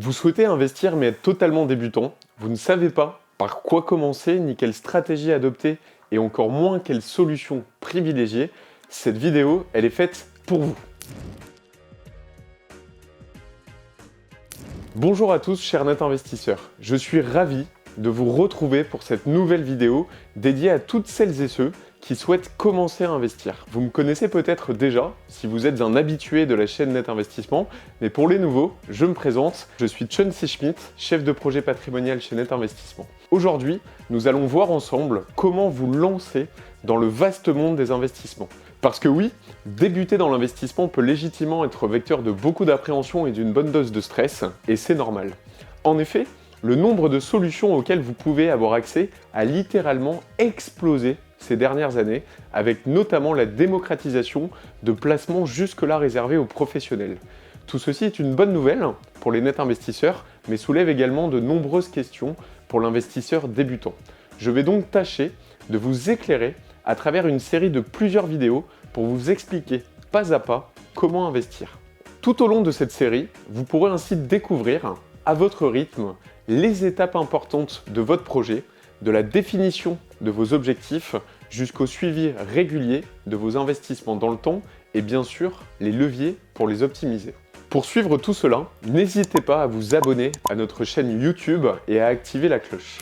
Vous souhaitez investir mais être totalement débutant, vous ne savez pas par quoi commencer, ni quelle stratégie adopter, et encore moins quelle solution privilégier, cette vidéo, elle est faite pour vous. Bonjour à tous chers net investisseurs, je suis ravi de vous retrouver pour cette nouvelle vidéo dédiée à toutes celles et ceux qui souhaitent commencer à investir. Vous me connaissez peut-être déjà si vous êtes un habitué de la chaîne Net Investissement, mais pour les nouveaux, je me présente, je suis Chauncey Schmidt, chef de projet patrimonial chez Net Investissement. Aujourd'hui, nous allons voir ensemble comment vous lancer dans le vaste monde des investissements. Parce que oui, débuter dans l'investissement peut légitimement être vecteur de beaucoup d'appréhension et d'une bonne dose de stress, et c'est normal. En effet, le nombre de solutions auxquelles vous pouvez avoir accès a littéralement explosé ces dernières années, avec notamment la démocratisation de placements jusque-là réservés aux professionnels. Tout ceci est une bonne nouvelle pour les net investisseurs, mais soulève également de nombreuses questions pour l'investisseur débutant. Je vais donc tâcher de vous éclairer à travers une série de plusieurs vidéos pour vous expliquer pas à pas comment investir. Tout au long de cette série, vous pourrez ainsi découvrir à votre rythme les étapes importantes de votre projet, de la définition de vos objectifs jusqu'au suivi régulier de vos investissements dans le temps et bien sûr les leviers pour les optimiser. Pour suivre tout cela, n'hésitez pas à vous abonner à notre chaîne YouTube et à activer la cloche.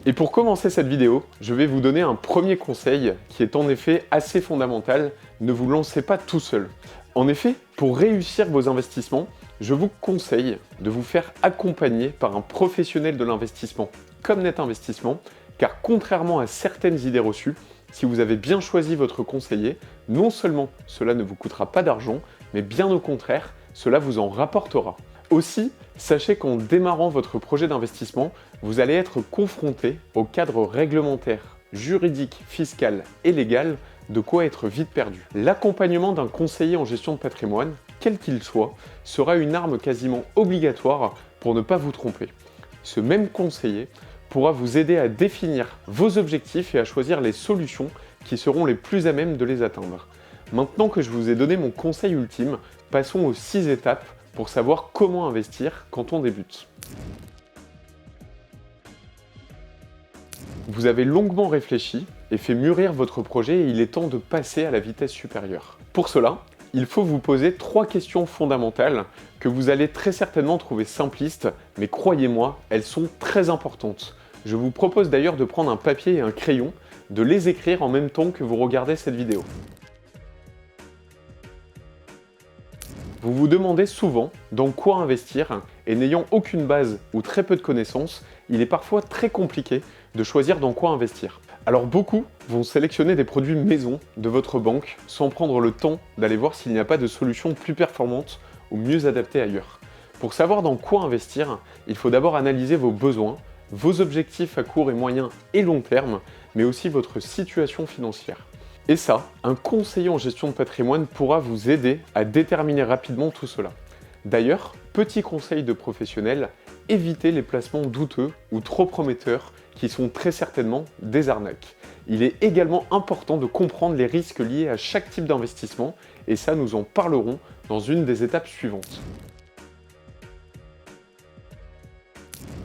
Et pour commencer cette vidéo, je vais vous donner un premier conseil qui est en effet assez fondamental, ne vous lancez pas tout seul. En effet, pour réussir vos investissements, je vous conseille de vous faire accompagner par un professionnel de l'investissement comme Net Investissement, car contrairement à certaines idées reçues, si vous avez bien choisi votre conseiller, non seulement cela ne vous coûtera pas d'argent, mais bien au contraire, cela vous en rapportera. Aussi, sachez qu'en démarrant votre projet d'investissement, vous allez être confronté au cadre réglementaire, juridique, fiscal et légal, de quoi être vite perdu. L'accompagnement d'un conseiller en gestion de patrimoine, quel qu'il soit, sera une arme quasiment obligatoire pour ne pas vous tromper. Ce même conseiller pourra vous aider à définir vos objectifs et à choisir les solutions qui seront les plus à même de les atteindre. Maintenant que je vous ai donné mon conseil ultime, passons aux 6 étapes pour savoir comment investir quand on débute. Vous avez longuement réfléchi et fait mûrir votre projet et il est temps de passer à la vitesse supérieure. Pour cela, il faut vous poser 3 questions fondamentales que vous allez très certainement trouver simplistes, mais croyez-moi, elles sont très importantes. Je vous propose d'ailleurs de prendre un papier et un crayon, de les écrire en même temps que vous regardez cette vidéo. Vous vous demandez souvent dans quoi investir et n'ayant aucune base ou très peu de connaissances, il est parfois très compliqué de choisir dans quoi investir. Alors beaucoup vont sélectionner des produits maison de votre banque sans prendre le temps d'aller voir s'il n'y a pas de solution plus performante ou mieux adaptée ailleurs. Pour savoir dans quoi investir, il faut d'abord analyser vos besoins, vos objectifs à court et moyen et long terme, mais aussi votre situation financière. Et ça, un conseiller en gestion de patrimoine pourra vous aider à déterminer rapidement tout cela. D'ailleurs, petit conseil de professionnel, évitez les placements douteux ou trop prometteurs qui sont très certainement des arnaques. Il est également important de comprendre les risques liés à chaque type d'investissement et ça nous en parlerons dans une des étapes suivantes.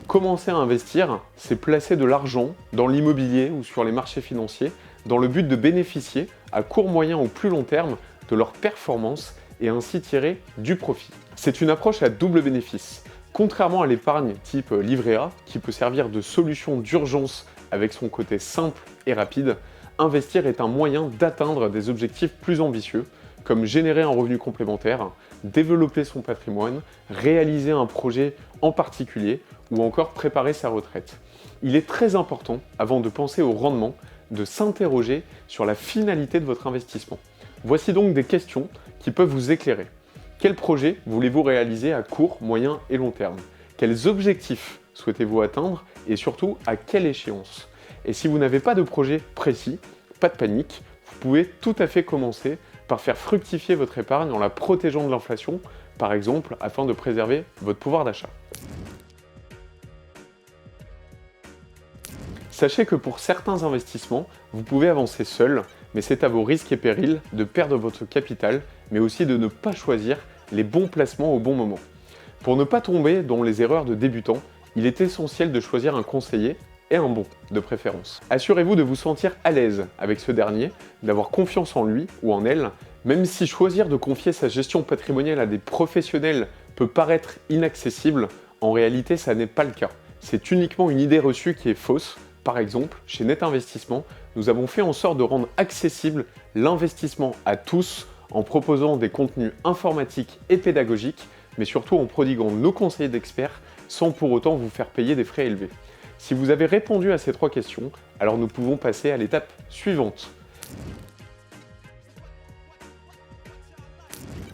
Commencer à investir, c'est placer de l'argent dans l'immobilier ou sur les marchés financiers dans le but de bénéficier à court, moyen ou plus long terme de leur performance et ainsi tirer du profit. C'est une approche à double bénéfice. Contrairement à l'épargne type livret A, qui peut servir de solution d'urgence avec son côté simple et rapide, investir est un moyen d'atteindre des objectifs plus ambitieux, comme générer un revenu complémentaire, développer son patrimoine, réaliser un projet en particulier ou encore préparer sa retraite. Il est très important, avant de penser au rendement, de s'interroger sur la finalité de votre investissement. Voici donc des questions qui peuvent vous éclairer. Quel projet voulez-vous réaliser à court, moyen et long terme? Quels objectifs souhaitez-vous atteindre et surtout à quelle échéance? Et si vous n'avez pas de projet précis, pas de panique, vous pouvez tout à fait commencer par faire fructifier votre épargne en la protégeant de l'inflation, par exemple afin de préserver votre pouvoir d'achat. Sachez que pour certains investissements, vous pouvez avancer seul, mais c'est à vos risques et périls de perdre votre capital, mais aussi de ne pas choisir les bons placements au bon moment. Pour ne pas tomber dans les erreurs de débutants, il est essentiel de choisir un conseiller, et un bon de préférence. Assurez-vous de vous sentir à l'aise avec ce dernier, d'avoir confiance en lui ou en elle, même si choisir de confier sa gestion patrimoniale à des professionnels peut paraître inaccessible, en réalité ça n'est pas le cas. C'est uniquement une idée reçue qui est fausse. Par exemple, chez Net Investissement, nous avons fait en sorte de rendre accessible l'investissement à tous en proposant des contenus informatiques et pédagogiques, mais surtout en prodiguant nos conseils d'experts sans pour autant vous faire payer des frais élevés. Si vous avez répondu à ces 3 questions, alors nous pouvons passer à l'étape suivante.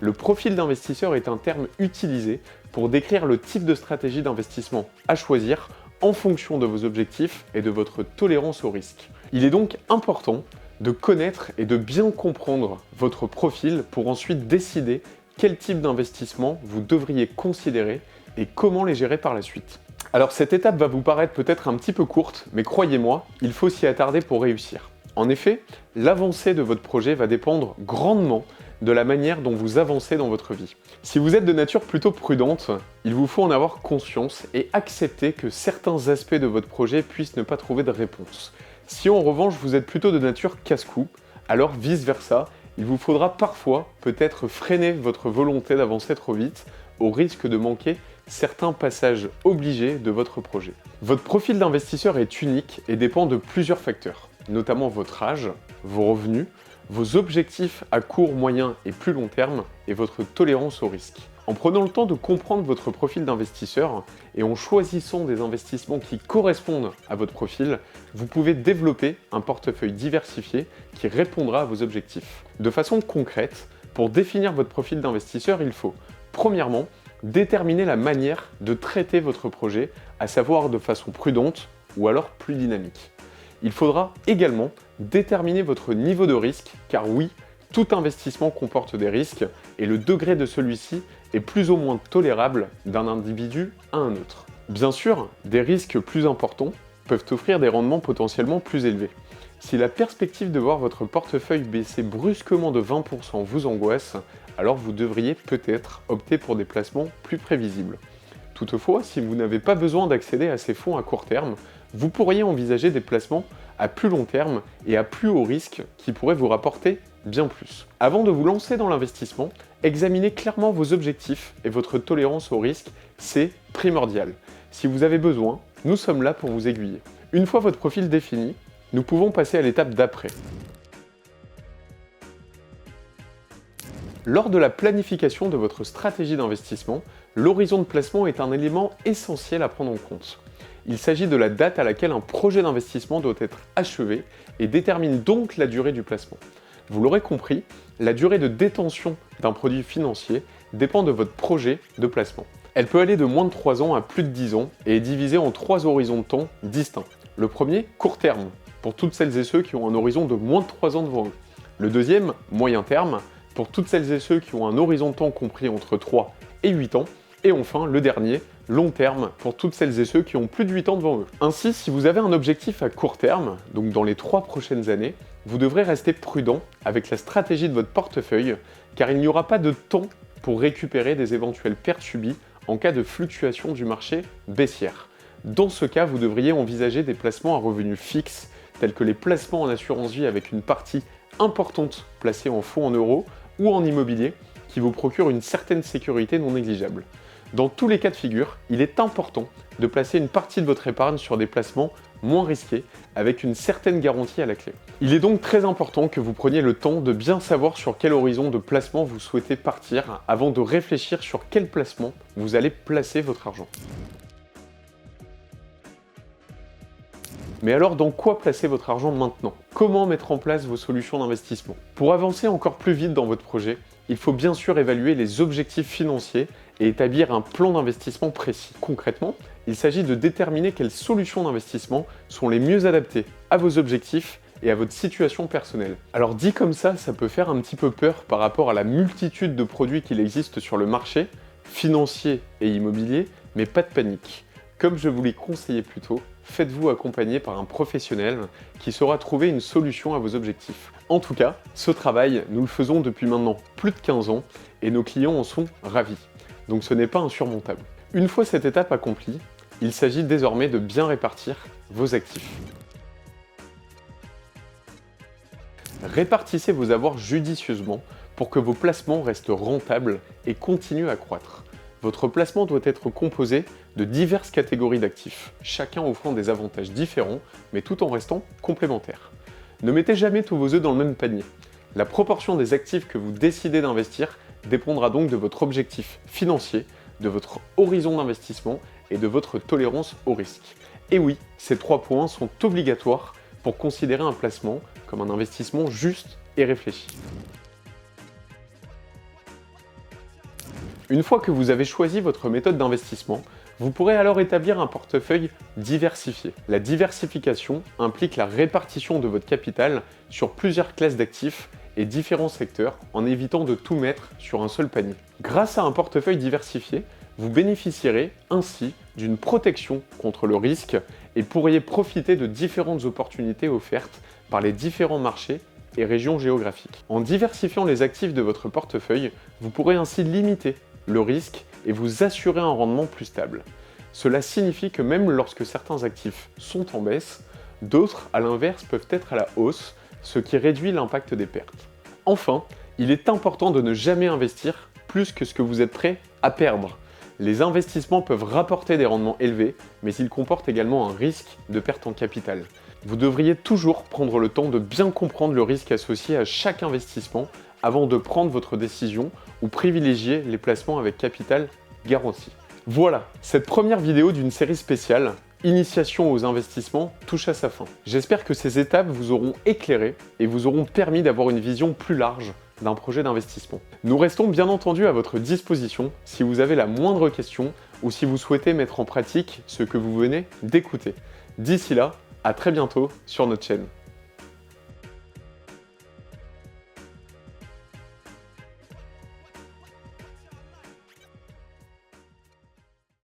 Le profil d'investisseur est un terme utilisé pour décrire le type de stratégie d'investissement à choisir en fonction de vos objectifs et de votre tolérance au risque. Il est donc important de connaître et de bien comprendre votre profil pour ensuite décider quel type d'investissement vous devriez considérer et comment les gérer par la suite. Alors cette étape va vous paraître peut-être un petit peu courte, mais croyez-moi, il faut s'y attarder pour réussir. En effet, l'avancée de votre projet va dépendre grandement de la manière dont vous avancez dans votre vie. Si vous êtes de nature plutôt prudente, il vous faut en avoir conscience et accepter que certains aspects de votre projet puissent ne pas trouver de réponse. Si en revanche vous êtes plutôt de nature casse-cou, alors vice-versa, il vous faudra parfois peut-être freiner votre volonté d'avancer trop vite au risque de manquer certains passages obligés de votre projet. Votre profil d'investisseur est unique et dépend de plusieurs facteurs, notamment votre âge, vos revenus, vos objectifs à court, moyen et plus long terme et votre tolérance au risque. En prenant le temps de comprendre votre profil d'investisseur et en choisissant des investissements qui correspondent à votre profil, vous pouvez développer un portefeuille diversifié qui répondra à vos objectifs. De façon concrète, pour définir votre profil d'investisseur, il faut, premièrement, déterminer la manière de traiter votre projet, à savoir de façon prudente ou alors plus dynamique. Il faudra également déterminer votre niveau de risque, car oui, tout investissement comporte des risques et le degré de celui-ci est plus ou moins tolérable d'un individu à un autre. Bien sûr, des risques plus importants peuvent offrir des rendements potentiellement plus élevés. Si la perspective de voir votre portefeuille baisser brusquement de 20% vous angoisse, alors vous devriez peut-être opter pour des placements plus prévisibles. Toutefois, si vous n'avez pas besoin d'accéder à ces fonds à court terme, vous pourriez envisager des placements à plus long terme et à plus haut risque qui pourraient vous rapporter bien plus. Avant de vous lancer dans l'investissement, examinez clairement vos objectifs et votre tolérance au risque, c'est primordial. Si vous avez besoin, nous sommes là pour vous aiguiller. Une fois votre profil défini, nous pouvons passer à l'étape d'après. Lors de la planification de votre stratégie d'investissement, l'horizon de placement est un élément essentiel à prendre en compte. Il s'agit de la date à laquelle un projet d'investissement doit être achevé et détermine donc la durée du placement. Vous l'aurez compris, la durée de détention d'un produit financier dépend de votre projet de placement. Elle peut aller de moins de 3 ans à plus de 10 ans et est divisée en 3 horizons de temps distincts. Le premier, court terme, pour toutes celles et ceux qui ont un horizon de moins de 3 ans devant eux. Le deuxième, moyen terme, pour toutes celles et ceux qui ont un horizon de temps compris entre 3 et 8 ans. Et enfin, le dernier, long terme, pour toutes celles et ceux qui ont plus de 8 ans devant eux. Ainsi, si vous avez un objectif à court terme, donc dans les 3 prochaines années, vous devrez rester prudent avec la stratégie de votre portefeuille, car il n'y aura pas de temps pour récupérer des éventuelles pertes subies en cas de fluctuation du marché baissière. Dans ce cas, vous devriez envisager des placements à revenus fixes, tels que les placements en assurance vie avec une partie importante placée en fonds en euros ou en immobilier, qui vous procure une certaine sécurité non négligeable. Dans tous les cas de figure, il est important de placer une partie de votre épargne sur des placements moins risqués, avec une certaine garantie à la clé. Il est donc très important que vous preniez le temps de bien savoir sur quel horizon de placement vous souhaitez partir avant de réfléchir sur quel placement vous allez placer votre argent. Mais alors, dans quoi placer votre argent maintenant? Comment mettre en place vos solutions d'investissement? Pour avancer encore plus vite dans votre projet, il faut bien sûr évaluer les objectifs financiers et établir un plan d'investissement précis. Concrètement, il s'agit de déterminer quelles solutions d'investissement sont les mieux adaptées à vos objectifs et à votre situation personnelle. Alors dit comme ça peut faire un petit peu peur par rapport à la multitude de produits qu'il existe sur le marché, financier et immobilier, mais pas de panique. Comme je vous l'ai conseillé plus tôt, faites-vous accompagner par un professionnel qui saura trouver une solution à vos objectifs. En tout cas, ce travail, nous le faisons depuis maintenant plus de 15 ans et nos clients en sont ravis. Donc ce n'est pas insurmontable. Une fois cette étape accomplie, il s'agit désormais de bien répartir vos actifs. Répartissez vos avoirs judicieusement pour que vos placements restent rentables et continuent à croître. Votre placement doit être composé de diverses catégories d'actifs, chacun offrant des avantages différents, mais tout en restant complémentaires. Ne mettez jamais tous vos œufs dans le même panier. La proportion des actifs que vous décidez d'investir dépendra donc de votre objectif financier, de votre horizon d'investissement et de votre tolérance au risque. Et oui, ces 3 points sont obligatoires pour considérer un placement comme un investissement juste et réfléchi. Une fois que vous avez choisi votre méthode d'investissement, vous pourrez alors établir un portefeuille diversifié. La diversification implique la répartition de votre capital sur plusieurs classes d'actifs et différents secteurs en évitant de tout mettre sur un seul panier. Grâce à un portefeuille diversifié, vous bénéficierez ainsi d'une protection contre le risque et pourriez profiter de différentes opportunités offertes par les différents marchés et régions géographiques. En diversifiant les actifs de votre portefeuille, vous pourrez ainsi limiter le risque et vous assurer un rendement plus stable. Cela signifie que même lorsque certains actifs sont en baisse, d'autres, à l'inverse, peuvent être à la hausse, ce qui réduit l'impact des pertes. Enfin, il est important de ne jamais investir plus que ce que vous êtes prêt à perdre. Les investissements peuvent rapporter des rendements élevés, mais ils comportent également un risque de perte en capital. Vous devriez toujours prendre le temps de bien comprendre le risque associé à chaque investissement avant de prendre votre décision ou privilégier les placements avec capital garanti. Voilà, cette première vidéo d'une série spéciale, Initiation aux investissements, touche à sa fin. J'espère que ces étapes vous auront éclairé et vous auront permis d'avoir une vision plus large d'un projet d'investissement. Nous restons bien entendu à votre disposition si vous avez la moindre question ou si vous souhaitez mettre en pratique ce que vous venez d'écouter. D'ici là, à très bientôt sur notre chaîne.